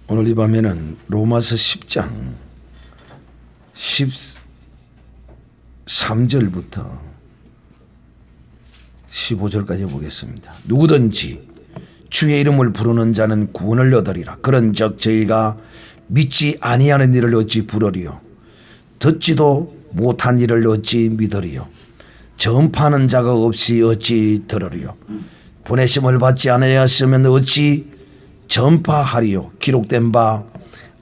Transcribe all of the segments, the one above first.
오늘 이 밤에는 로마서 10장 13절부터 15절까지 보겠습니다. 누구든지 주의 이름을 부르는 자는 구원을 얻으리라. 그런즉 저희가 믿지 아니하는 일을 어찌 부르리요? 듣지도 못한 일을 어찌 믿으리요? 전파하는 자가 없이 어찌 들으리요? 보내심을 받지 아니하였으면 어찌 전파하리요? 기록된 바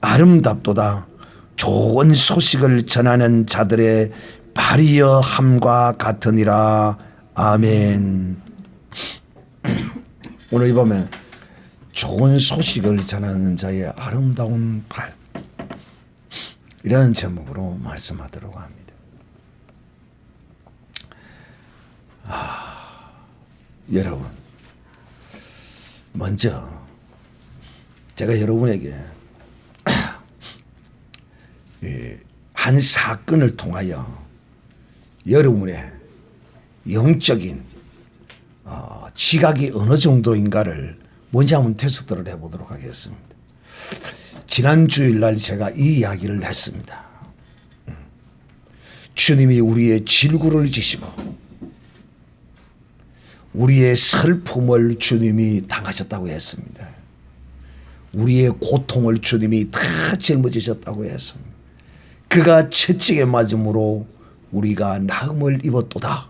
아름답도다. 좋은 소식을 전하는 자들의 발이여 함과 같으니라. 아멘. 오늘 이 밤에 좋은 소식을 전하는 자의 아름다운 발, 이라는 제목으로 말씀하도록 합니다. 여러분, 먼저 제가 여러분에게 한 사건을 통하여 여러분의 영적인 지각이 어느 정도인가를 먼저 한번 테스트를 해보도록 하겠습니다. 지난 주일날 제가 이 이야기를 했습니다. 주님이 우리의 질구를 지시고 우리의 슬픔을 주님이 당하셨다고 했습니다. 우리의 고통을 주님이 다 짊어지셨다고 했습니다. 그가 채찍에 맞음으로 우리가 나음을 입었도다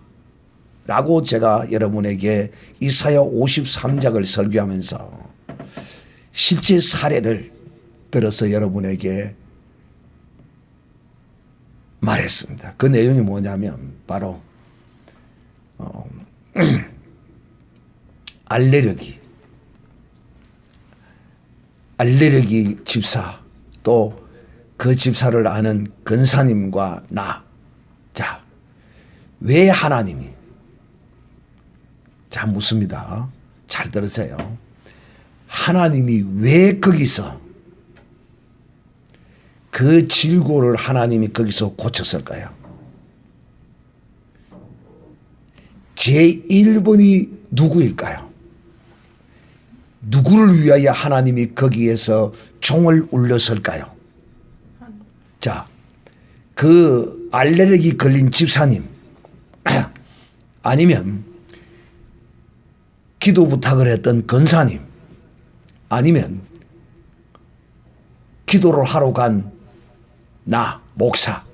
라고 제가 여러분에게 이사야 53장을 설교하면서 실제 사례를 들어서 여러분에게 말했습니다. 그 내용이 뭐냐면 바로 알레르기 집사, 또 그 집사를 아는 근사님과 나. 자, 왜 하나님이, 자, 묻습니다. 잘 들으세요. 하나님이 왜 거기서 그 질고를 하나님이 거기서 고쳤을까요? 제1번이 누구일까요? 누구를 위하여 하나님이 거기에서 종을 울렸을까요? 자, 그 알레르기 걸린 집사님, 아니면 기도 부탁을 했던 권사님, 아니면 기도를 하러 간 나, 목사.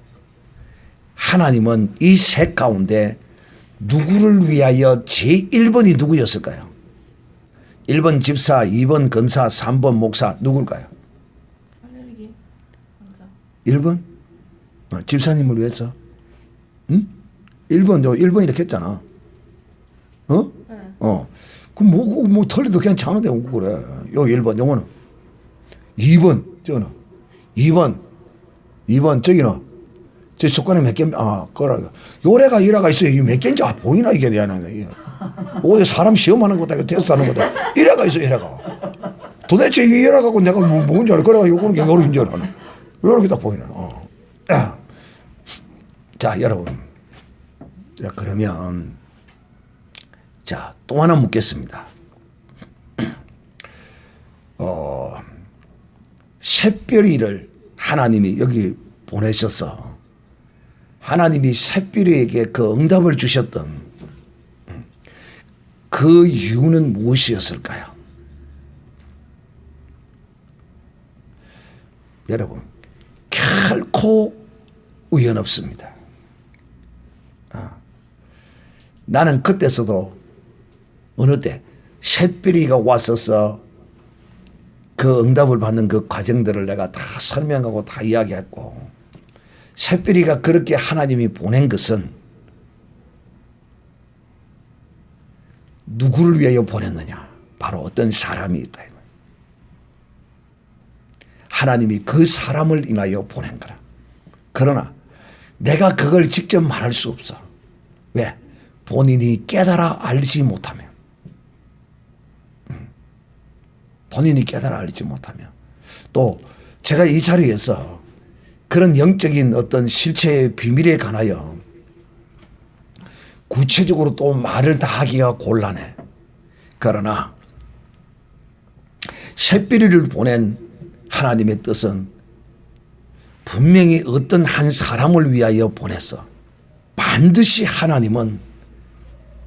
하나님은 이 셋 가운데 누구를 위하여 제1번이 누구였을까요? 1번 집사, 2번 권사, 3번 목사, 누굴까요? 1번? 집사님을 위해서? 응? 1번 이렇게 했잖아. 어? 네. 그럼 뭐 털리도 괜찮은데 오고 그래. 요 1번, 요거는. 2번, 저거는. 2번, 저기는. 저 숟가락 몇 개, 그래. 요래가 이래가 있어요. 이게 몇 개인지 보이나, 이게. 어디 사람 시험하는 거다, 이거 테스트하는 거다. 이래가 있어, 이래가. 도대체 이게 이래가고 내가 뭔지 알아. 그래가 요거는 요런 줄 알아. 요렇게 다 보이네. 자, 여러분. 자, 그러면, 자, 또 하나 묻겠습니다. 샛별이를 하나님이 여기 보내셔서 하나님이 샛별이에게 그 응답을 주셨던 그 이유는 무엇이었을까요? 여러분, 결코 우연 없습니다. 나는 그때서도 어느 때 샛별이가 왔어서 그 응답을 받는 그 과정들을 내가 다 설명하고 다 이야기했고, 샛별이가 그렇게 하나님이 보낸 것은 누구를 위하여 보냈느냐? 바로 어떤 사람이 있다. 하나님이 그 사람을 인하여 보낸 거라. 그러나 내가 그걸 직접 말할 수 없어. 왜? 본인이 깨달아 알지 못하면. 본인이 깨달아 알지 못하면. 또 제가 이 자리에서 그런 영적인 어떤 실체의 비밀에 관하여 구체적으로 또 말을 다 하기가 곤란해. 그러나 샛별이를 보낸 하나님의 뜻은 분명히 어떤 한 사람을 위하여 보냈어. 반드시 하나님은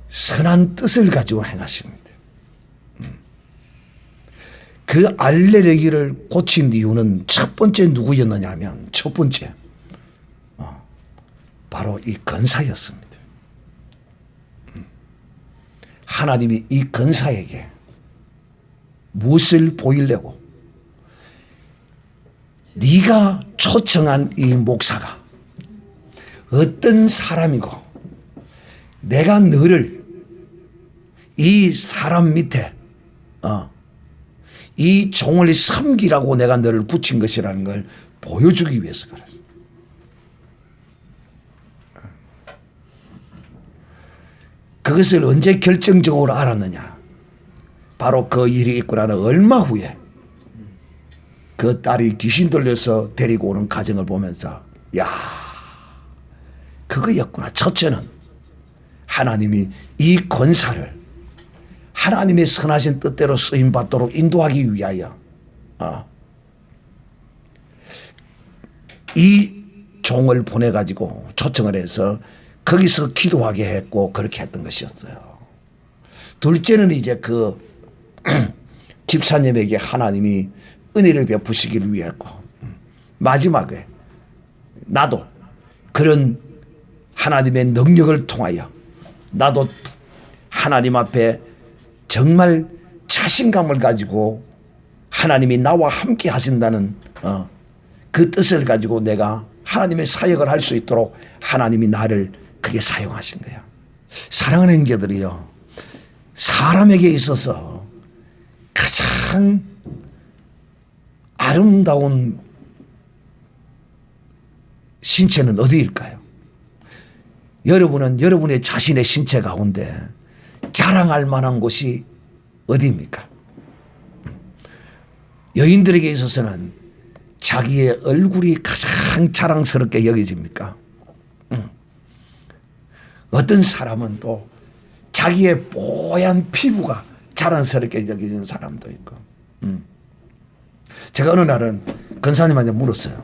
선한 뜻을 가지고 행하십니다. 그 알레르기를 고친 이유는 첫 번째 누구였느냐 하면 첫 번째 바로 이 근사였습니다. 하나님이 이 근사에게 무엇을 보이려고 네가 초청한 이 목사가 어떤 사람이고 내가 너를 이 사람 밑에 이 종을 섬기라고 내가 너를 붙인 것이라는 걸 보여주기 위해서 그랬어. 그것을 언제 결정적으로 알았느냐? 바로 그 일이 있고 나는 얼마 후에 그 딸이 귀신 들려서 데리고 오는 가정을 보면서 야, 그거였구나. 첫째는 하나님이 이 권사를 하나님의 선하신 뜻대로 쓰임받도록 인도하기 위하여 이 종을 보내가지고 초청을 해서 거기서 기도하게 했고 그렇게 했던 것이었어요. 둘째는 이제 그 집사님에게 하나님이 은혜를 베푸시기를 위했고 마지막에 나도 그런 하나님의 능력을 통하여 나도 하나님 앞에 정말 자신감을 가지고 하나님이 나와 함께 하신다는 그 뜻을 가지고 내가 하나님의 사역을 할 수 있도록 하나님이 나를 그게 사용하신 거야. 사랑하는 형제들이요, 사람에게 있어서 가장 아름다운 신체는 어디일까요? 여러분은 여러분의 자신의 신체 가운데 자랑할 만한 곳이 어디입니까? 여인들에게 있어서는 자기의 얼굴이 가장 자랑스럽게 여겨집니까? 어떤 사람은 또 자기의 뽀얀 피부가 자랑스럽게 여겨지는 사람도 있고. 제가 어느 날은 권사님한테 물었어요.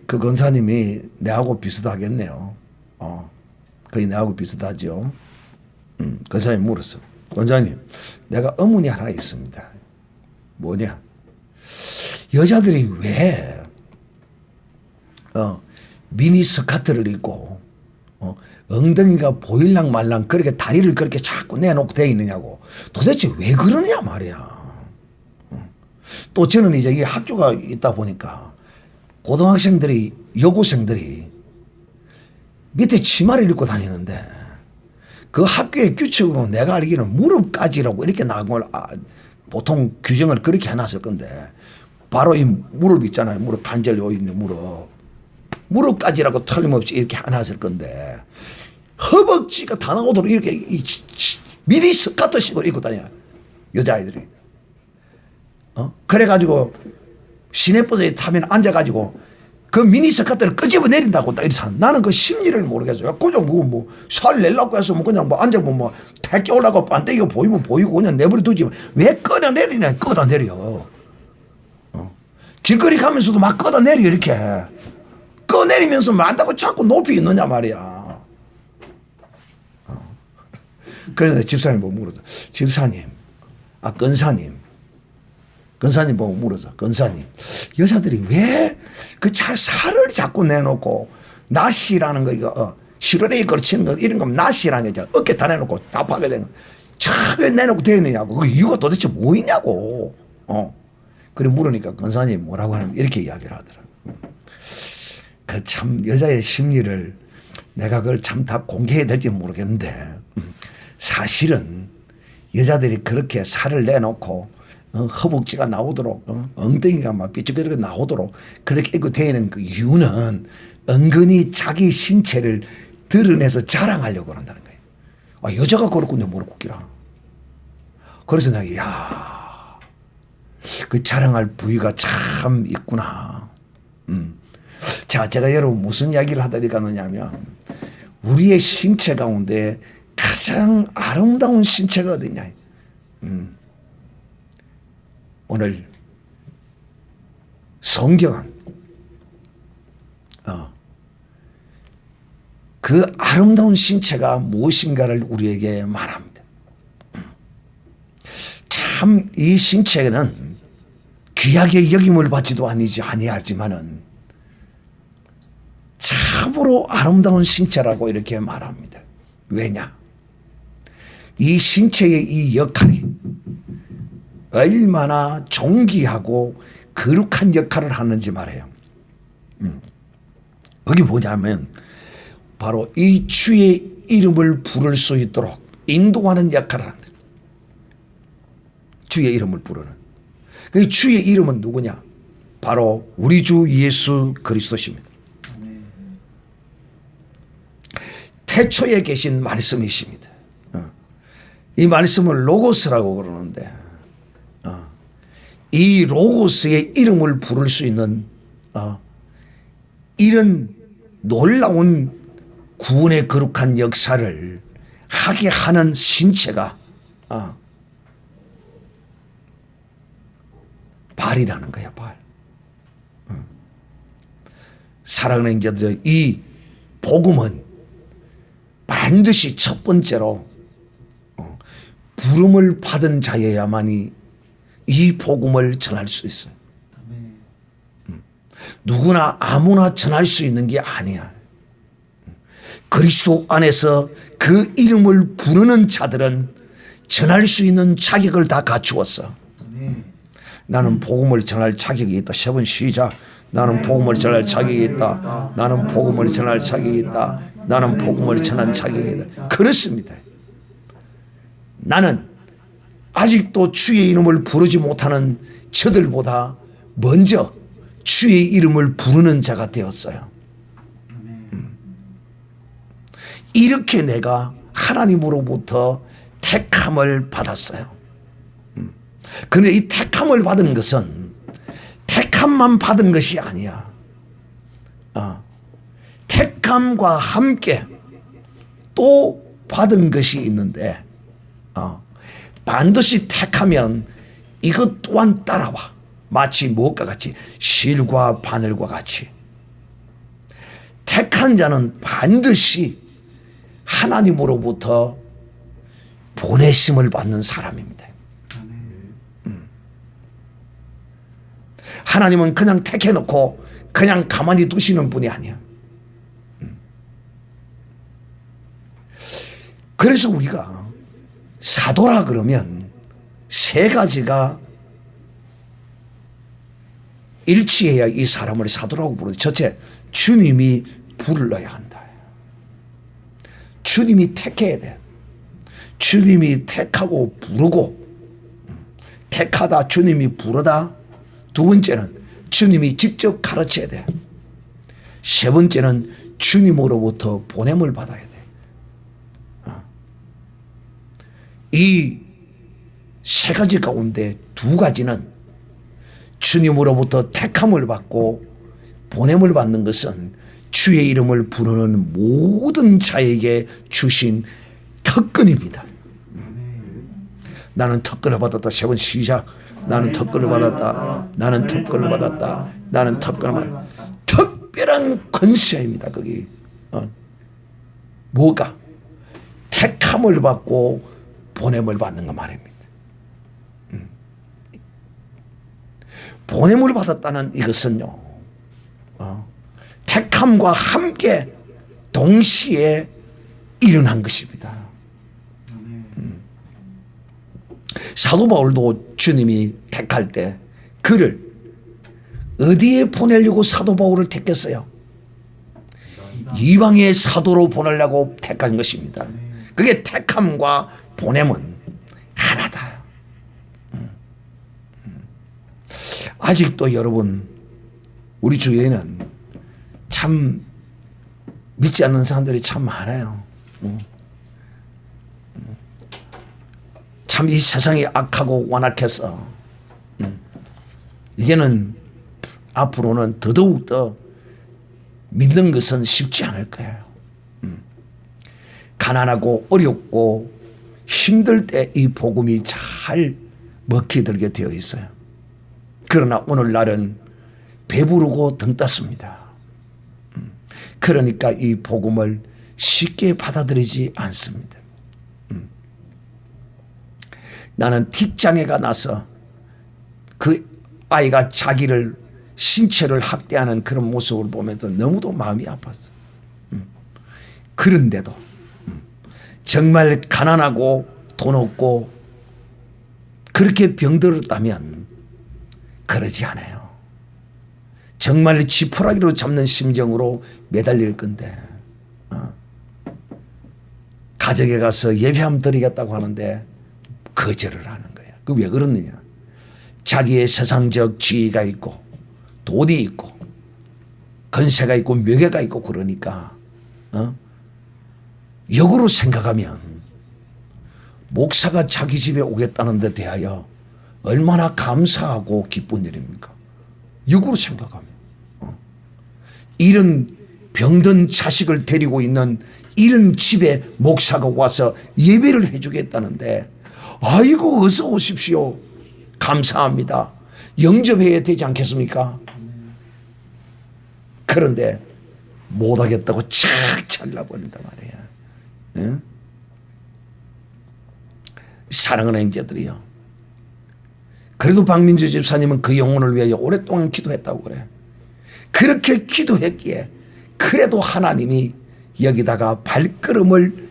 그 권사님이 내하고 비슷하겠네요. 거의 내하고 비슷하죠. 권사님 물었어. 권사님, 내가 의문이 하나 있습니다. 뭐냐? 여자들이 왜 미니 스커트를 입고 엉덩이가 보일랑 말랑 그렇게 다리를 그렇게 자꾸 내놓고 돼 있느냐고. 도대체 왜 그러냐 말이야. 또 저는 이제 이 학교가 있다 보니까 고등학생들이, 여고생들이 밑에 치마를 입고 다니는데 그 학교의 규칙으로 내가 알기로는 무릎까지라고 이렇게 나온 걸 보통 규정을 그렇게 해놨을 건데 바로 이 무릎 있잖아요. 무릎 관절 요 있는 무릎까지라고 틀림없이 이렇게 해놨을 건데 허벅지가 다 나오도록 이렇게 미니 스커트식으로 입고 다녀 여자아이들이. 그래가지고 시내버스에 타면 앉아가지고 그 미니 스커트를 끄집어 내린다고 딱 이래서 나는 그 심리를 모르겠어요. 그냥 살 내려고 해서 그냥 앉아보면 택기 올라가고 반대기가 보이면 보이고 그냥 내버려 두지 왜 끌어내리냐. 끌어내려. 길거리 가면서도 막 끌어내려 이렇게. 꺼내리면서 만다고 자꾸 높이 있느냐 말이야. 그래서 집사님 보고 물었어. 집사님, 근사님 보고 물었어. 근사님, 여자들이 왜 그 살을 자꾸 내놓고 나시라는 거 이거 시루레이 걸치는 거 이런 거 나시라는 게 어깨 다 내놓고 답하게 되는 거 차게 내놓고 되느냐고. 그 이유가 도대체 뭐이냐고. 그래 물으니까 근사님 뭐라고 하냐면 이렇게 이야기를 하더라고. 그 참 여자의 심리를 내가 그걸 참 다 공개해야 될지 모르겠는데 사실은 여자들이 그렇게 살을 내놓고 허벅지가 나오도록 엉덩이가 막 삐죽삐죽 나오도록 그렇게 입고 다니는 그 이유는 은근히 자기 신체를 드러내서 자랑하려고 그런다는 거예요. 여자가 그렇군요. 모르고 웃기라. 그래서 내가 야, 그 자랑할 부위가 참 있구나. 자, 제가 여러분 무슨 이야기를 하다니까 하냐면 우리의 신체 가운데 가장 아름다운 신체가 어디냐. 오늘 성경은 그 아름다운 신체가 무엇인가를 우리에게 말합니다. 참 이 신체는 귀하게 여김을 받지도 아니하지만은 참으로 아름다운 신체라고 이렇게 말합니다. 왜냐? 이 신체의 이 역할이 얼마나 존귀하고 거룩한 역할을 하는지 말해요. 그게 뭐냐면 바로 이 주의 이름을 부를 수 있도록 인도하는 역할을 한다. 주의 이름을 부르는. 그 주의 이름은 누구냐? 바로 우리 주 예수 그리스도십니다. 태초에 계신 말씀이십니다. 이 말씀을 로고스라고 그러는데 이 로고스의 이름을 부를 수 있는 이런 놀라운 구원의 거룩한 역사를 하게 하는 신체가 발이라는 거야, 발. 사랑하는 자들, 이 복음은 반드시 첫 번째로 부름을 받은 자여야만이 이 복음을 전할 수 있어요. 누구나 아무나 전할 수 있는 게 아니야. 그리스도 안에서 그 이름을 부르는 자들은 전할 수 있는 자격을 다 갖추었어. 나는 복음을 전할 자격이 있다. 세 번 시작. 나는 복음을 전할 자격이 있다. 나는 복음을 전할 자격이 있다. 나는 복음을 전할 자격이 있다. 그렇습니다. 나는 아직도 주의 이름을 부르지 못하는 저들보다 먼저 주의 이름을 부르는 자가 되었어요. 이렇게 내가 하나님으로부터 택함을 받았어요. 그런데 이 택함을 받은 것은 택함만 받은 것이 아니야. 택함과 함께 또 받은 것이 있는데 반드시 택하면 이것 또한 따라와. 마치 무엇과 같이 실과 바늘과 같이 택한 자는 반드시 하나님으로부터 보내심을 받는 사람입니다. 하나님은 그냥 택해놓고 그냥 가만히 두시는 분이 아니야. 그래서 우리가 사도라 그러면 세 가지가 일치해야 이 사람을 사도라고 부르죠. 첫째, 주님이 불러야 한다. 주님이 택해야 돼. 주님이 택하고 부르고, 택하다 주님이 부르다. 두 번째는 주님이 직접 가르쳐야 돼. 세 번째는 주님으로부터 보냄을 받아야 돼. 이 세 가지 가운데 두 가지는 주님으로부터 택함을 받고 보냄을 받는 것은 주의 이름을 부르는 모든 자에게 주신 특권입니다. 나는 특권을 받았다. 세 번 시작. 나는 특권을 받았다. 나는 특권을 받았다. 나는 특권을 받았다. 특별한 권세입니다. 거기 뭐가? 택함을 받고 보냄을 받는 거 말입니다. 보냄을 받았다는 이것은요, 택함과 함께 동시에 일어난 것입니다. 사도 바울도 주님이 택할 때 그를 어디에 보내려고 사도 바울을 택했어요? 이방의 사도로 보내려고 택한 것입니다. 그게 택함과 보냄은 하나다. 아직도 여러분, 우리 주위에는 참 믿지 않는 사람들이 참 많아요. 참 이 세상이 악하고 완악해서 이제는 앞으로는 더더욱더 믿는 것은 쉽지 않을 거예요. 가난하고 어렵고 힘들 때 이 복음이 잘 먹히들게 되어 있어요. 그러나 오늘날은 배부르고 등 떴습니다. 그러니까 이 복음을 쉽게 받아들이지 않습니다. 나는 틱장애가 나서 그 아이가 자기를 신체를 학대하는 그런 모습을 보면서 너무도 마음이 아팠어. 그런데도 정말 가난하고 돈 없고 그렇게 병들었다면 그러지 않아요. 정말 지푸라기로 잡는 심정으로 매달릴 건데 가정에 가서 예배 한번 드리겠다고 하는데 거절을 하는 거야. 그 왜 그러느냐. 자기의 세상적 지위가 있고 돈이 있고 건세가 있고 명예가 있고 그러니까 역으로 생각하면 목사가 자기 집에 오겠다는 데 대하여 얼마나 감사하고 기쁜 일입니까? 역으로 생각하면 이런 병든 자식을 데리고 있는 이런 집에 목사가 와서 예배를 해주겠다는데 아이고 어서 오십시오. 감사합니다. 영접해야 되지 않겠습니까? 그런데 못하겠다고 착 잘라버린단 말이야. 응? 사랑하는 형제들이요. 그래도 박민주 집사님은 그 영혼을 위하여 오랫동안 기도했다고 그래. 그렇게 기도했기에 그래도 하나님이 여기다가 발걸음을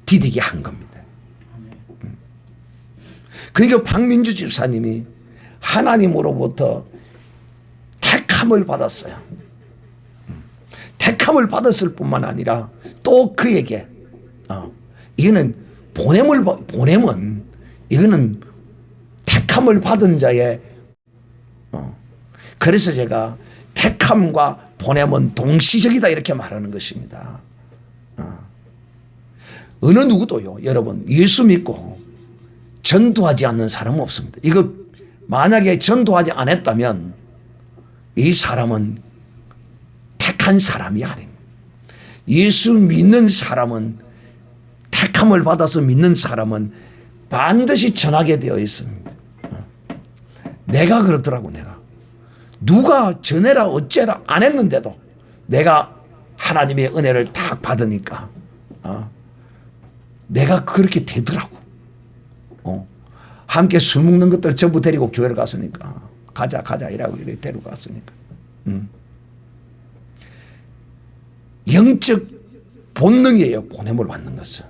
디디게 한 겁니다. 그러니까 박민주 집사님이 하나님으로부터 택함을 받았어요. 택함을 받았을 뿐만 아니라 또 그에게 이거는 보냄은 이거는 택함을 받은 자의 그래서 제가 택함과 보냄은 동시적이다 이렇게 말하는 것입니다. 어느 누구도요 여러분 예수 믿고 전도하지 않는 사람은 없습니다. 이거 만약에 전도하지 않았다면 이 사람은 택한 사람이 아닙니다. 예수 믿는 사람은 택함을 받아서 믿는 사람은 반드시 전하게 되어 있습니다. 내가 그렇더라고. 내가 누가 전해라 어째라 안 했는데도 내가 하나님의 은혜를 딱 받으니까 내가 그렇게 되더라고. 함께 술 먹는 것들 전부 데리고 교회를 갔으니까 가자 이라고 이렇게 데리고 갔으니까 영적 본능이에요. 보냄을 받는 것은.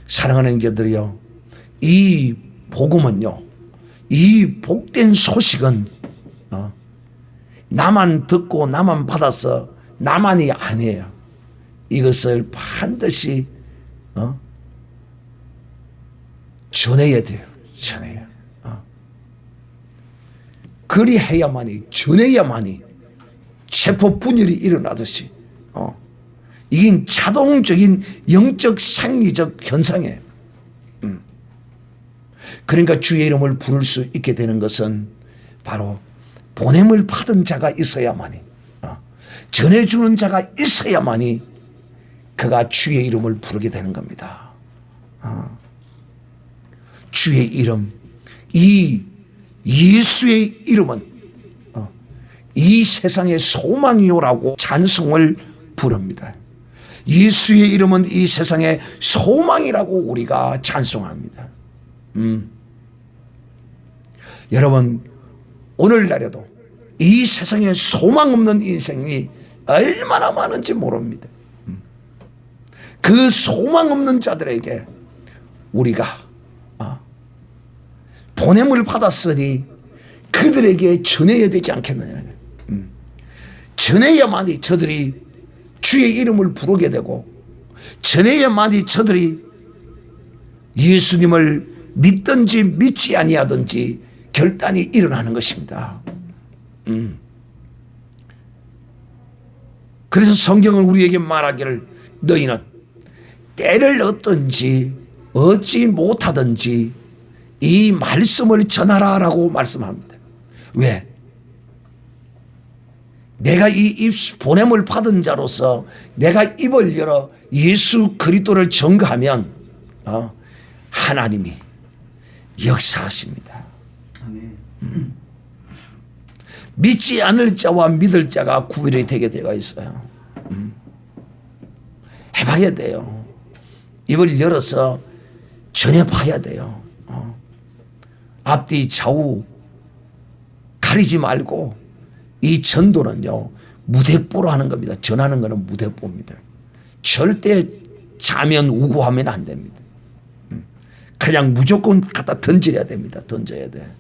사랑하는 형제들이요, 이 복음은요, 이 복된 소식은 나만 듣고 나만 받아서 나만이 아니에요. 이것을 반드시 전해야 돼요. 전해야. 그리해야만이, 전해야만이 세포 분열이 일어나듯이 이게 자동적인 영적 생리적 현상이에요. 그러니까 주의 이름을 부를 수 있게 되는 것은 바로 보냄을 받은 자가 있어야만이, 전해주는 자가 있어야만이 그가 주의 이름을 부르게 되는 겁니다. 주의 이름, 이 예수의 이름은 이 세상의 소망이요라고 찬송을 부릅니다. 예수의 이름은 이 세상의 소망이라고 우리가 찬송합니다. 여러분, 오늘날에도 이 세상에 소망 없는 인생이 얼마나 많은지 모릅니다. 그 소망 없는 자들에게 우리가 보냄을 받았으니 그들에게 전해야 되지 않겠느냐. 전해야만이 저들이 주의 이름을 부르게 되고, 전해야만이 저들이 예수님을 믿든지 믿지 아니하든지 결단이 일어나는 것입니다. 그래서 성경은 우리에게 말하기를 너희는 때를 얻든지 얻지 못하든지 이 말씀을 전하라라고 말씀합니다. 왜? 내가 이 보냄을 받은 자로서 내가 입을 열어 예수 그리스도를 전가하면 하나님이 역사하십니다. 믿지 않을 자와 믿을 자가 구별이 되게 되어 있어요. 해봐야 돼요. 입을 열어서 전해봐야 돼요. 앞뒤 좌우 가리지 말고 이 전도는요 무대뽀로 하는 겁니다. 전하는 거는 무대뽀입니다. 절대 자면 우고하면 안 됩니다. 그냥 무조건 갖다 던져야 됩니다. 던져야 돼.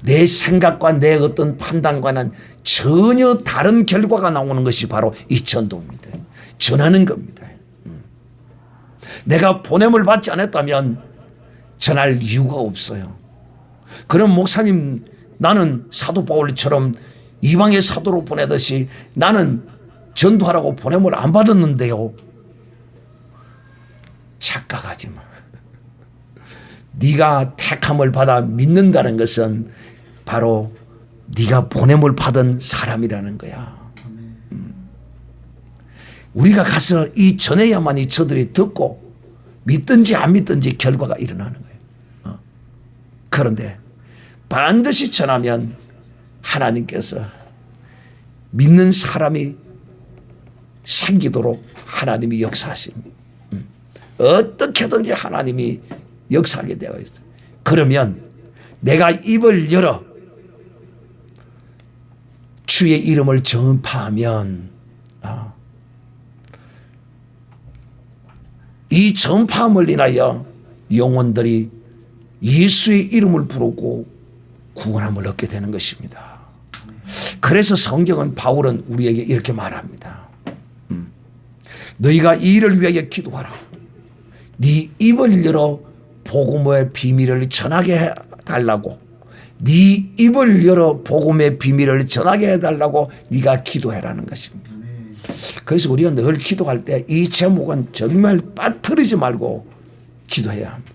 내 생각과 내 어떤 판단과는 전혀 다른 결과가 나오는 것이 바로 이 전도입니다. 전하는 겁니다. 내가 보냄을 받지 않았다면 전할 이유가 없어요. 그럼 목사님 나는 사도 바울처럼 이방의 사도로 보내듯이 나는 전도하라고 보냄을 안 받았는데요. 착각하지 마. 네가 택함을 받아 믿는다는 것은 바로 네가 보냄을 받은 사람이라는 거야. 우리가 가서 이 전해야만이 저들이 듣고 믿든지 안 믿든지 결과가 일어나는 거예요. 그런데 반드시 전하면 하나님께서 믿는 사람이 생기도록 하나님이 역사하십니다. 어떻게든지 하나님이 역사하게 되어 있어요. 그러면 내가 입을 열어 주의 이름을 전파하면 이 전파함을 인하여 영혼들이 예수의 이름을 부르고 구원함을 얻게 되는 것입니다. 그래서 성경은 바울은 우리에게 이렇게 말합니다. 너희가 이 일을 위하여 기도하라. 네 입을 열어 복음의 비밀을 전하게 해달라고, 네 입을 열어 복음의 비밀을 전하게 해달라고 네가 기도해라는 것입니다. 그래서 우리가 늘 기도할 때 이 제목은 정말 빠뜨리지 말고 기도해야 합니다.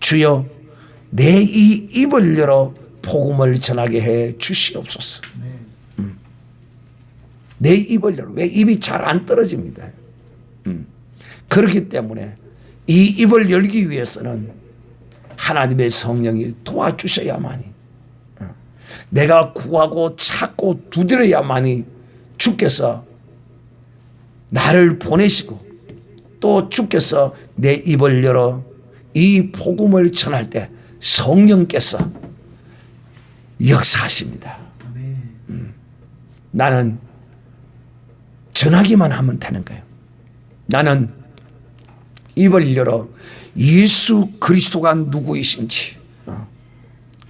주여 내 이 입을 열어 복음을 전하게 해 주시옵소서. 내 입을 열어. 왜? 입이 잘 안 떨어집니다. 그렇기 때문에 이 입을 열기 위해서는 하나님의 성령이 도와주셔야만이, 내가 구하고 찾고 두드려야만이 주께서 나를 보내시고 또 주께서 내 입을 열어 이 복음을 전할 때 성령께서 역사하십니다. 나는 전하기만 하면 되는 거예요. 나는 입을 열어 예수 그리스도가 누구이신지,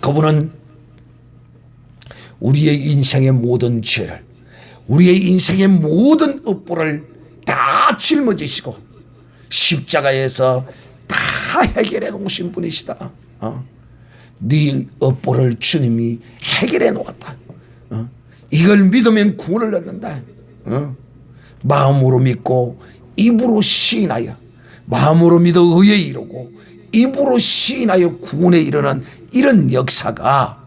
그분은 우리의 인생의 모든 죄를, 우리의 인생의 모든 업보를 다 짊어지시고 십자가에서 다 해결해 놓으신 분이시다. 네 업보를 주님이 해결해 놓았다. 이걸 믿으면 구원을 얻는다. 마음으로 믿고 입으로 시인하여, 마음으로 믿어 의에 이르고 입으로 시인하여 구원에 이르는 이런 역사가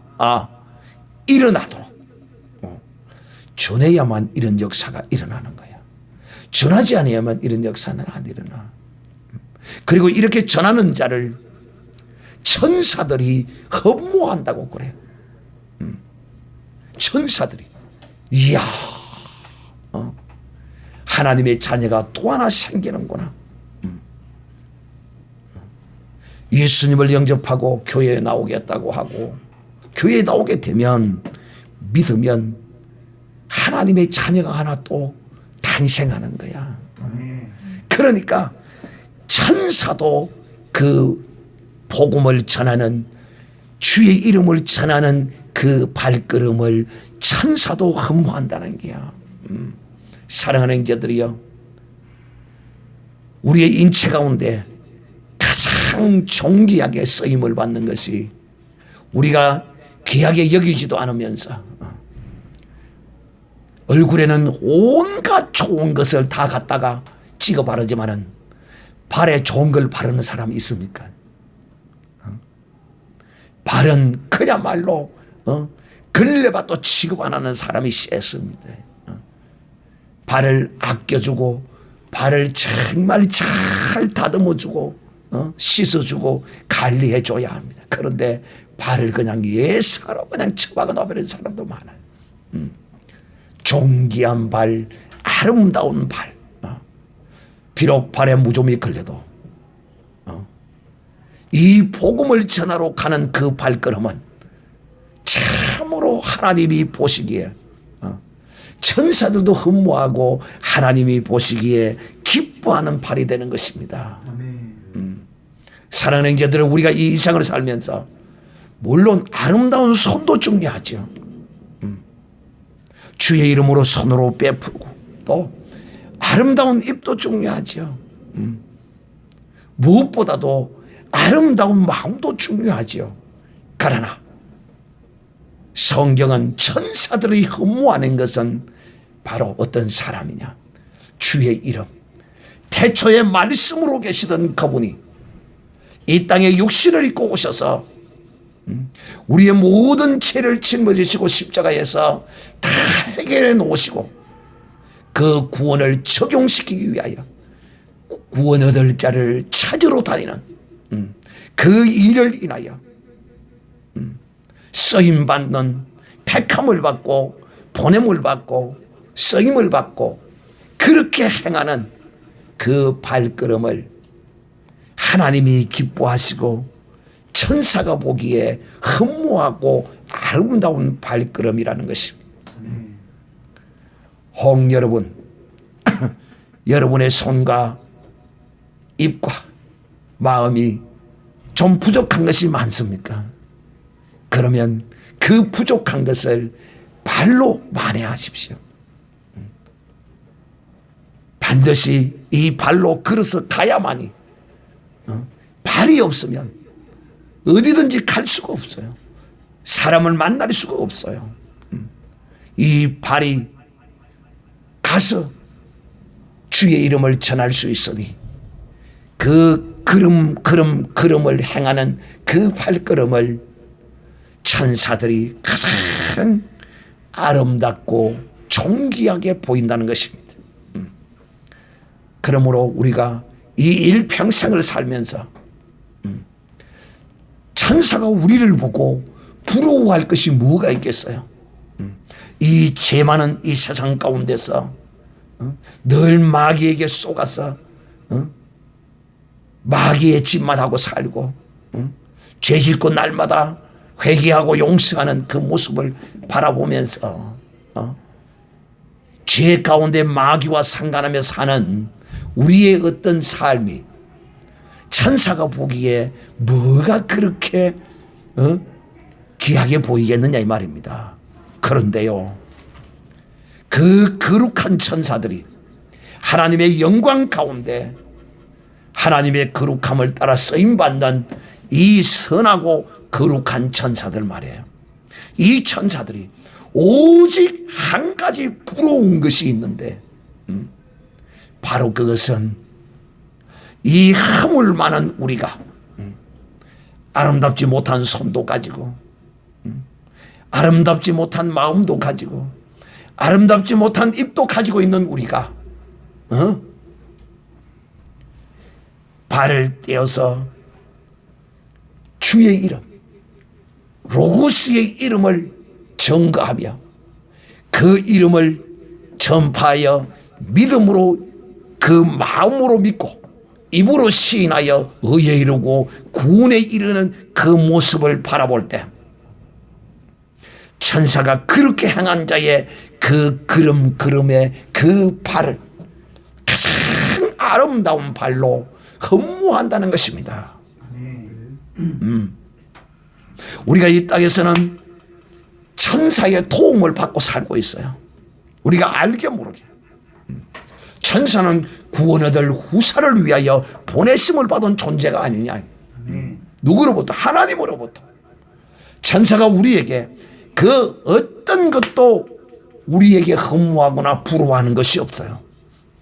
일어나도록 전해야만 이런 역사가 일어나는 거야. 전하지 않으면 이런 역사는 안 일어나. 그리고 이렇게 전하는 자를 천사들이 흠모한다고 그래요. 천사들이, 이야, 하나님의 자녀가 또 하나 생기는구나. 예수님을 영접하고 교회에 나오겠다고 하고, 교회에 나오게 되면 믿으면 하나님의 자녀가 하나 또 탄생하는 거야. 그러니까 천사도 그 복음을 전하는, 주의 이름을 전하는 그 발걸음을 천사도 흠모한다는 게야. 사랑하는 형제들이여, 우리의 인체 가운데 가장 존귀하게 쓰임을 받는 것이, 우리가 귀하게 여기지도 않으면서 얼굴에는 온갖 좋은 것을 다 갖다가 찍어 바르지만은 발에 좋은 걸 바르는 사람이 있습니까? 발은 그야말로 걸레밭도 취급 안 하는 사람이 셌습니다. 발을 아껴주고 발을 정말 잘 다듬어주고 씻어주고 관리해줘야 합니다. 그런데 발을 그냥 예사로 그냥 쳐박아 놔버리는 사람도 많아요. 존귀한 발, 아름다운 발. 비록 발에 무좀이 걸려도 이 복음을 전하러 가는 그 발걸음은 참으로 하나님이 보시기에 천사들도 흠모하고 하나님이 보시기에 기뻐하는 발이 되는 것입니다. 사랑하는 형제들은 우리가 이 일상을 살면서 물론 아름다운 손도 중요하죠. 주의 이름으로 손으로 베풀고 또 아름다운 입도 중요하죠. 무엇보다도 아름다운 마음도 중요하죠. 그러나 성경은 천사들이 흠모하는 것은 바로 어떤 사람이냐, 주의 이름, 태초에 말씀으로 계시던 그분이 이 땅에 육신을 입고 오셔서 우리의 모든 죄를 짊어지시고 십자가에서 다 해결해 놓으시고 그 구원을 적용시키기 위하여 구원 얻을 자를 찾으러 다니는 그 일을 인하여 쓰임받는, 택함을 받고 보냄을 받고 쓰임을 받고 그렇게 행하는 그 발걸음을 하나님이 기뻐하시고 천사가 보기에 흠모하고 아름다운 발걸음이라는 것입니다. 혹 여러분 여러분의 손과 입과 마음이 좀 부족한 것이 많습니까? 그러면 그 부족한 것을 발로 만회하십시오. 반드시 이 발로 걸어서 가야만이, 발이 없으면 어디든지 갈 수가 없어요. 사람을 만날 수가 없어요. 이 발이 가서 주의 이름을 전할 수 있으니 그 걸음을 행하는 그 발걸음을 천사들이 가장 아름답고 존귀하게 보인다는 것입니다. 그러므로 우리가 이 일평생을 살면서 천사가 우리를 보고 부러워할 것이 뭐가 있겠어요? 이 죄 많은 이 세상 가운데서 늘 마귀에게 속아서 마귀의 짓만 하고 살고 죄 짓고 날마다 회개하고 용서하는 그 모습을 바라보면서 죄 가운데 마귀와 상관하며 사는 우리의 어떤 삶이 천사가 보기에 뭐가 그렇게 귀하게 보이겠느냐 이 말입니다. 그런데요, 그 거룩한 천사들이 하나님의 영광 가운데 하나님의 거룩함을 따라 쓰임받는 이 선하고 거룩한 천사들 말이에요. 이 천사들이 오직 한 가지 부러운 것이 있는데 바로 그것은 이 허물 많은 우리가 아름답지 못한 손도 가지고 아름답지 못한 마음도 가지고 아름답지 못한 입도 가지고 있는 우리가 발을 떼어서 주의 이름, 로고스의 이름을 증거하며 그 이름을 전파하여 믿음으로 그 마음으로 믿고 입으로 시인하여 의에 이르고 구원에 이르는 그 모습을 바라볼 때 천사가 그렇게 행한 자의 그 걸음의 그 발을 가장 아름다운 발로 흠모한다는 것입니다. 우리가 이 땅에서는 천사의 도움을 받고 살고 있어요. 우리가 알게 모르게. 천사는 구원 얻을 후사를 위하여 보내심을 받은 존재가 아니냐. 누구로부터? 하나님으로부터. 천사가 우리에게 그 어떤 것도 우리에게 흠모하거나 부러워하는 것이 없어요.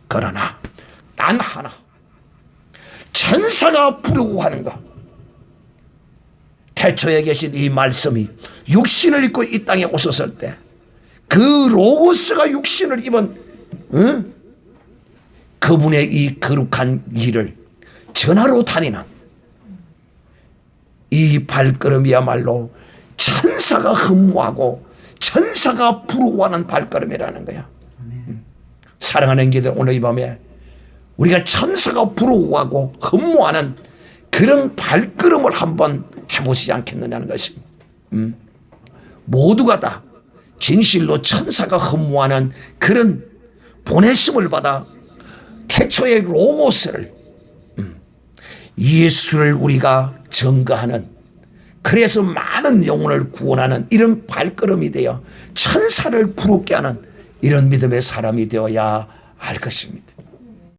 그러나 단 하나, 천사가 부러워하는 것, 태초에 계신 이 말씀이 육신을 입고 이 땅에 오셨을 때 그 로고스가 육신을 입은 그분의 이 거룩한 일을 전하러 다니는 이 발걸음이야말로 천사가 흠모하고 천사가 부러워하는 발걸음이라는 거야. 사랑하는 형제들, 오늘 이 밤에 우리가 천사가 부러워하고 흠모하는 그런 발걸음을 한번 해보시지 않겠느냐는 것입니다. 모두가 다 진실로 천사가 흠모하는 그런 보내심을 받아 태초의 로고스를 예수를 우리가 증거하는, 그래서 많은 영혼을 구원하는 이런 발걸음이 되어 천사를 부럽게 하는 이런 믿음의 사람이 되어야 할 것입니다.